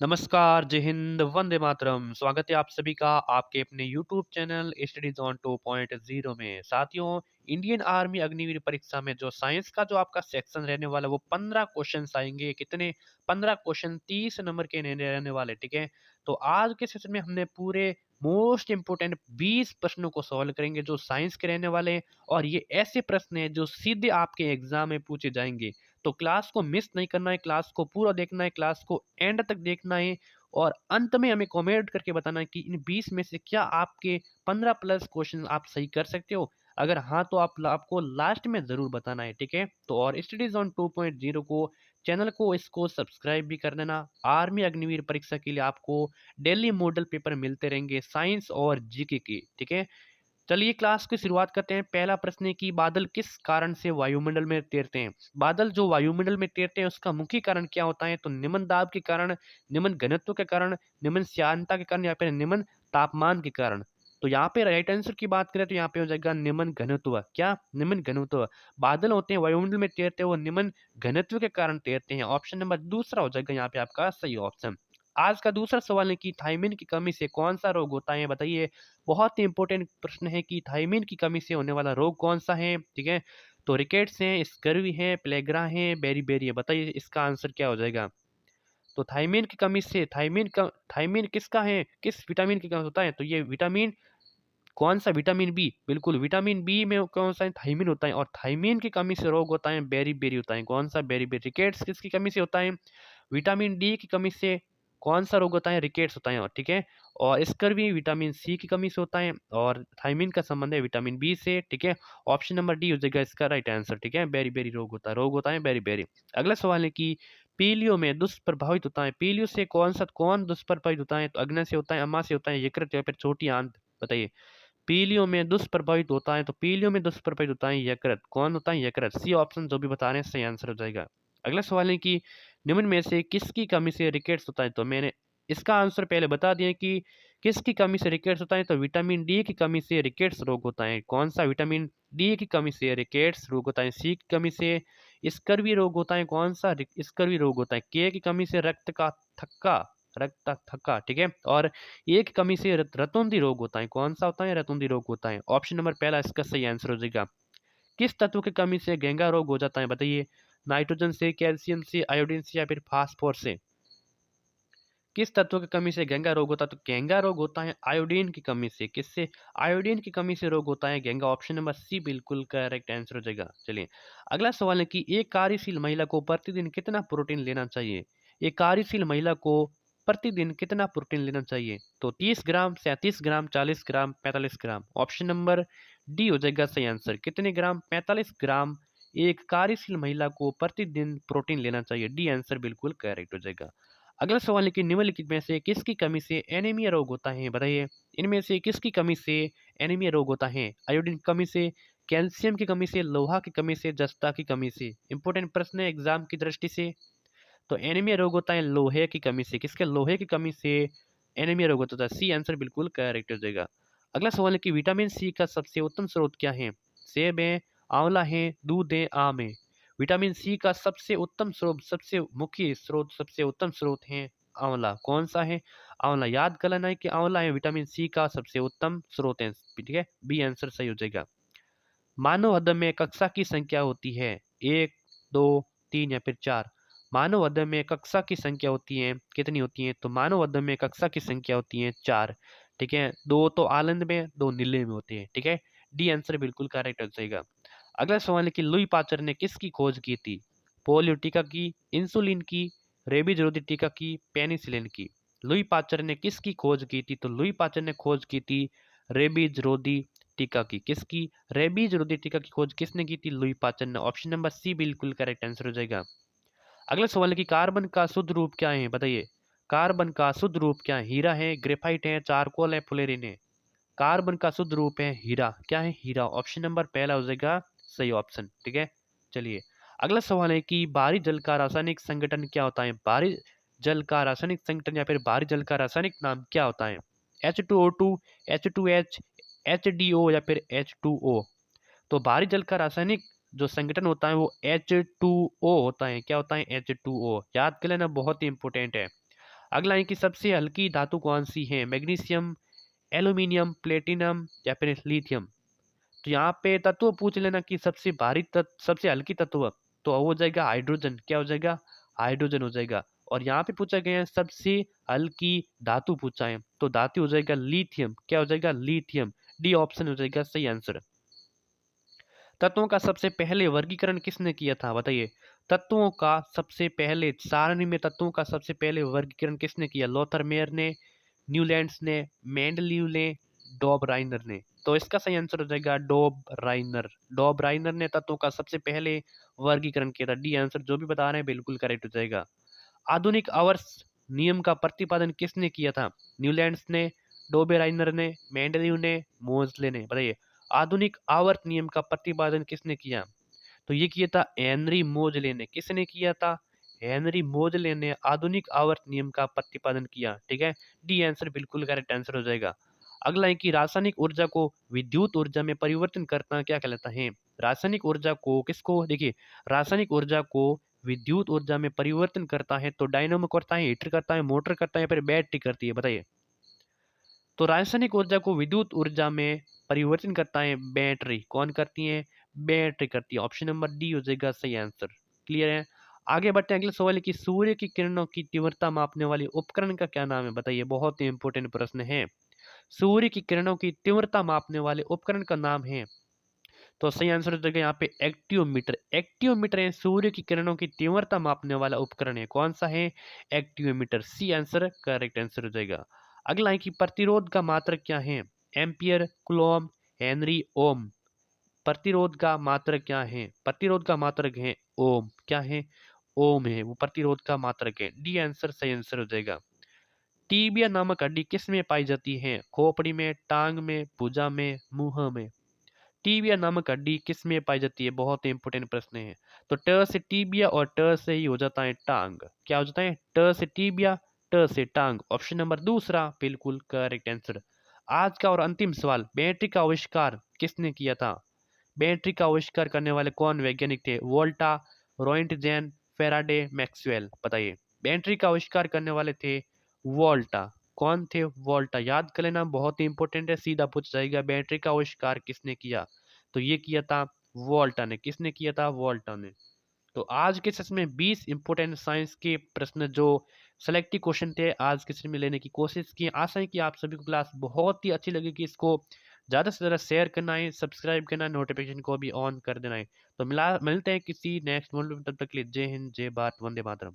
नमस्कार, जय हिंद, वंदे मातरम। स्वागत है आप सभी का आपके अपने यूट्यूब चैनल स्टडीज ऑन 2.0 में। साथियों, इंडियन आर्मी अग्निवीर परीक्षा में जो साइंस का जो आपका सेक्शन रहने वाला है वो 15 क्वेश्चंस आएंगे। कितने? 15 क्वेश्चन 30 नंबर के रहने वाले, ठीक है। तो आज के सेशन में हमने पूरे मोस्ट इंपोर्टेंट 20 प्रश्नों को सॉल्व करेंगे जो साइंस के रहने वाले हैं, और ये ऐसे प्रश्न हैं जो सीधे आपके एग्जाम में पूछे जाएंगे। तो क्लास को मिस नहीं करना है, क्लास को पूरा देखना है, क्लास को एंड तक देखना है, और अंत में हमें कमेंट करके बताना है कि इन 20 में से क्या आपके 15 प्लस क्वेश्चन आप सही कर सकते हो। अगर हाँ तो आपको लास्ट में ज़रूर बताना है, ठीक है। तो और स्टडीज ऑन 2.0 को चैनल को इसको सब्सक्राइब भी कर देना। आर्मी अग्निवीर परीक्षा के लिए आपको डेली मॉडल पेपर मिलते रहेंगे साइंस और जीके के, ठीक है। चलिए क्लास की शुरुआत करते हैं। पहला प्रश्न है कि बादल किस कारण से वायुमंडल में तैरते हैं? बादल जो वायुमंडल में तैरते हैं उसका मुख्य कारण क्या होता है? तो निम्न दाब के कारण, निम्न घनत्व के कारण, निम्न श्यानता के कारण, या फिर निम्न तापमान के कारण। तो यहाँ पे राइट आंसर की बात करें तो यहाँ पे हो जाएगा निम्न घनत्व। क्या? निम्न घनत्व। बादल होते हैं वायुमंडल में तैरते हैं, वो निम्न घनत्व के कारण तैरते हैं। ऑप्शन नंबर दूसरा हो जाएगा यहाँ पे आपका सही ऑप्शन। आज का दूसरा सवाल है कि थायमिन की कमी से कौन सा रोग होता है? बताइए। बहुत ही इंपॉर्टेंट प्रश्न है कि थायमिन की कमी से होने वाला रोग कौन सा है, ठीक है। तो रिकेट्स है, स्कर्वी है, प्लेग्रा है, बेरी है। बताइए इसका आंसर क्या हो जाएगा। तो थायमिन की कमी से, थायमिन किसका है, किस विटामिन की कमी होता है? तो ये विटामिन कौन सा? Vitamin B. बिल्कुल, विटामिन बी में कौन सा है? थायमिन होता है। और थायमिन की कमी से रोग होता है बेरी होता है। कौन सा? बेरी। रिकेट्स किसकी कमी से होता है? विटामिन डी की कमी से कौन सा रोग होता है? रिकेट्स होता है, ठीक है। और स्कर्वी विटामिन सी की कमी से होता है, और थायमिन का संबंध है विटामिन बी से, ठीक है। ऑप्शन नंबर डी हो जाएगा इसका राइट आंसर, ठीक है। बेरी रोग होता है बेरी। अगला सवाल है कि पीलियो में दुष्प्रभावित होता है। पीलियो से कौन दुष्प्रभावित होता है? तो अग्नि से होता है, अम्मा से होता है, यकृत या फिर छोटी आंत। बताइए। पीलियो में दुष्प्रभावित होता है, तो पीलियो में दुष्प्रभावित होता है यकृत। कौन होता है? यकृत। सी ऑप्शन जो भी बता रहे हैं सही आंसर हो जाएगा। अगला सवाल है कि निम्न में से किसकी कमी से रिकेट्स होता है? तो मैंने इसका आंसर पहले बता दिया कि किसकी कमी से रिकेट्स होता है। तो विटामिन डी की कमी से रिकेट्स रोग होता है। कौन सा? विटामिन डी की कमी से रिकेट्स रोग होता है। सी की कमी से स्कर्वी रोग होता है। कौन सा? स्कर्वी रोग होता है। के की कमी से रक्त थक्का, ठीक है। और ये की कमी से रतौंधी रोग होता है। कौन सा होता है? रतौंधी रोग होता है। ऑप्शन नंबर पहला इसका सही आंसर हो जाएगा। किस तत्व की कमी से घेंघा रोग हो जाता है? बताइए। नाइट्रोजन से, कैल्शियम से, आयोडीन से, या फिर फास्फोरस से। किस तत्व की कमी से घेंघा रोग होता है? तो घेंघा रोग होता है आयोडीन की कमी से। किससे? आयोडीन की कमी से रोग होता है घेंघा। ऑप्शन नंबर सी बिल्कुल करेक्ट आंसर हो जाएगा। चलिए अगला सवाल है कि एक कार्यशील महिला को प्रतिदिन कितना प्रोटीन लेना चाहिए? एक कार्यशील महिला को प्रतिदिन कितना प्रोटीन लेना चाहिए? तो 30 ग्राम, 37 ग्राम, 40 ग्राम, 45 ग्राम। ऑप्शन नंबर डी हो जाएगा सही आंसर। कितने ग्राम? 45 ग्राम एक कार्यशील महिला को प्रतिदिन प्रोटीन लेना चाहिए। डी आंसर बिल्कुल करेक्ट हो जाएगा। अगला सवाल है कि निम्नलिखित में से किसकी कमी से एनीमिया रोग होता है? बताइए। इनमें से किसकी कमी से एनीमिया रोग होता है? आयोडीन की कमी से, कैल्शियम की कमी से, लोहा की कमी से, जस्ता की कमी से। इंपॉर्टेंट प्रश्न है एग्जाम की दृष्टि से। तो एनीमिया रोग होता है लोहे की कमी से। किसके? लोहे की कमी से एनीमिया रोग होता है। सी आंसर बिल्कुल करेक्ट हो जाएगा। अगला सवाल है कि विटामिन सी का सबसे उत्तम स्रोत क्या है? सेब है, आंवला है, दूध है, आम है। विटामिन सी का सबसे उत्तम स्रोत, सबसे मुख्य स्रोत, सबसे उत्तम स्रोत है आंवला। कौन सा है? आंवला। याद कर लेना है कि आंवला है विटामिन सी का सबसे उत्तम स्रोत है, ठीक है। बी आंसर सही हो जाएगा। मानव हृदय में कक्षा की संख्या होती है एक, दो, तीन, या फिर चार। मानव हृदय में कक्षा की संख्या होती है कितनी होती है? तो मानव हृदय में कक्षा की संख्या होती है चार, ठीक है। दो तो आनंद में, दो नीले में होती है, ठीक है। डी आंसर बिल्कुल करेक्ट हो जाएगा। अगला सवाल है कि लुई पाचर ने किसकी खोज की थी? पोलियो टीका की, इंसुलिन की, रेबीज रोधी टीका की, पेनिसिलिन की। लुई पाचर ने किसकी खोज की थी? तो लुई पाचर ने खोज की थी रेबीज रोधी टीका की। किसकी? रेबीज रोधी टीका की खोज किसने की थी? लुई पाचन ने। ऑप्शन नंबर सी बिल्कुल करेक्ट आंसर हो जाएगा। अगला सवाल है कि कार्बन का शुद्ध रूप क्या है? बताइए। कार्बन का शुद्ध रूप क्या है? हीरा है, ग्रेफाइट है, चारकोल है, फ्लोरीन है। कार्बन का शुद्ध रूप है हीरा। क्या है? हीरा। ऑप्शन नंबर पहला हो जाएगा सही ऑप्शन, ठीक है। चलिए अगला सवाल है कि भारी जल का रासायनिक संगठन क्या होता है? भारी जल का रासायनिक संगठन या फिर भारी जल का रासायनिक नाम क्या होता है? H2O2, H2H, HDO, या फिर H2O। तो भारी जल का रासायनिक जो संगठन होता है वो H2O होता है। क्या होता है? H2O। याद कर लेना, बहुत ही इंपॉर्टेंट है। अगला है कि सबसे हल्की धातु कौन सी है? मैग्नीशियम, एल्यूमिनियम, प्लेटिनम या फिर लिथियम। तो यहाँ पे तत्व पूछ लेना कि सबसे भारी तत्व, सबसे हल्की तत्व, तो हो जाएगा हाइड्रोजन। क्या हो जाएगा? हाइड्रोजन हो जाएगा। और यहाँ पे पूछा गया है सबसे हल्की धातु पूछा है, तो धातु हो जाएगा लिथियम। क्या हो जाएगा? लिथियम। डी ऑप्शन हो जाएगा सही आंसर। तत्वों का सबसे पहले वर्गीकरण किसने किया था? बताइए। तत्वों का सबसे पहले, सारणी में तत्वों का सबसे पहले वर्गीकरण किसने किया? लोथर मेयर ने, न्यूलैंड्स ने, मेंडलीव ने, डॉब राइनर ने। तो इसका सही आंसर हो जाएगा डॉब राइनर। डॉब राइनर ने तत्वों का सबसे पहले वर्गीकरण किया था। डी आंसर जो भी बता रहे हैं बिल्कुल करेक्ट हो जाएगा। आधुनिक आवर्स नियम का प्रतिपादन किसने किया था? न्यूलैंड्स ने, डॉबे राइनर ने, मेंडलीव ने, मोजले ने। बताइए। आधुनिक आवर्त नियम का प्रतिपादन किसने किया? तो ये किया था हेनरी मोजले ने। किसने किया था? हेनरी मोजले ने आधुनिक आवर्त नियम का प्रतिपादन किया। ठीक है। डी आंसर बिल्कुल करेक्ट आंसर हो जाएगा। अगला है कि रासायनिक ऊर्जा को विद्युत ऊर्जा में परिवर्तन करना क्या कहलाता है? रासायनिक ऊर्जा को किसको, देखिए, रासायनिक ऊर्जा को विद्युत ऊर्जा में परिवर्तन करता है तो डायनामो करता है, हीटर करता है, मोटर करता है या फिर बैटरी करती है? बताइए। तो रासायनिक ऊर्जा को विद्युत ऊर्जा में परिवर्तन करता है बैटरी। कौन करती है? बैटरी करती है। ऑप्शन नंबर डी हो जाएगा सही आंसर। क्लियर है। आगे बढ़ते हैं। अगला सवाल है कि सूर्य की किरणों की तीव्रता मापने वाले उपकरण का क्या नाम है? बताइए। बहुत ही इंपॉर्टेंट प्रश्न है। सूर्य की किरणों की तीव्रता मापने वाले उपकरण का नाम है, तो सही आंसर हो जाएगा यहाँ पे एक्टियोमीटर। एक्टियोमीटर है सूर्य की किरणों की तीव्रता मापने वाला उपकरण है। कौन सा है? एक्टियोमीटर। सी आंसर करेक्ट आंसर हो जाएगा। अगला है कि प्रतिरोध का मात्रक क्या है? एम्पियर, कूलॉम, हेनरी, ओम। प्रतिरोध का मात्रक क्या है? प्रतिरोध का मात्रक है ओम। क्या है? ओम है वो प्रतिरोध का मात्रक है। डी आंसर सही आंसर हो जाएगा। टीबिया नामक हड्डी किस में पाई जाती है? खोपड़ी में, टांग में, भुजा में, मुंह में। टीबिया नामक हड्डी किस में पाई जाती है? बहुत इंपॉर्टेंट प्रश्न है। तो ट से टीबिया और ट से ही हो जाता है टांग। क्या हो जाता है? ट से टीबिया, ट से टांग। ऑप्शन नंबर दूसरा बिल्कुल करेक्ट आंसर। आज का और अंतिम सवाल, बैटरी का आविष्कार किसने किया था? बैटरी का आविष्कार करने वाले कौन वैज्ञानिक थे? वोल्टा, रोइंटजेन, फेराडे, मैक्सवेल। बताइए। बैटरी का आविष्कार करने वाले थे वोल्टा। कौन थे? वोल्टा। याद कर लेना, बहुत ही इंपॉर्टेंट है, सीधा पूछ जाएगा बैटरी का आविष्कार किसने किया? तो ये किया था वोल्टा ने। किसने किया था? वोल्टा ने। तो आज के सेशन में 20 इंपोर्टेंट साइंस के प्रश्न जो सेलेक्टिव क्वेश्चन थे आज के सेशन में लेने की कोशिश की। आशा है कि आप सभी को क्लास बहुत ही अच्छी लगेगी। इसको ज़्यादा से ज़्यादा शेयर करना है, सब्सक्राइब करना है, नोटिफिकेशन को भी ऑन कर देना है। तो मिलते हैं किसी नेक्स्ट वीडियो में। तब तक के लिए जय हिंद, जय भारत, वंदे मातरम।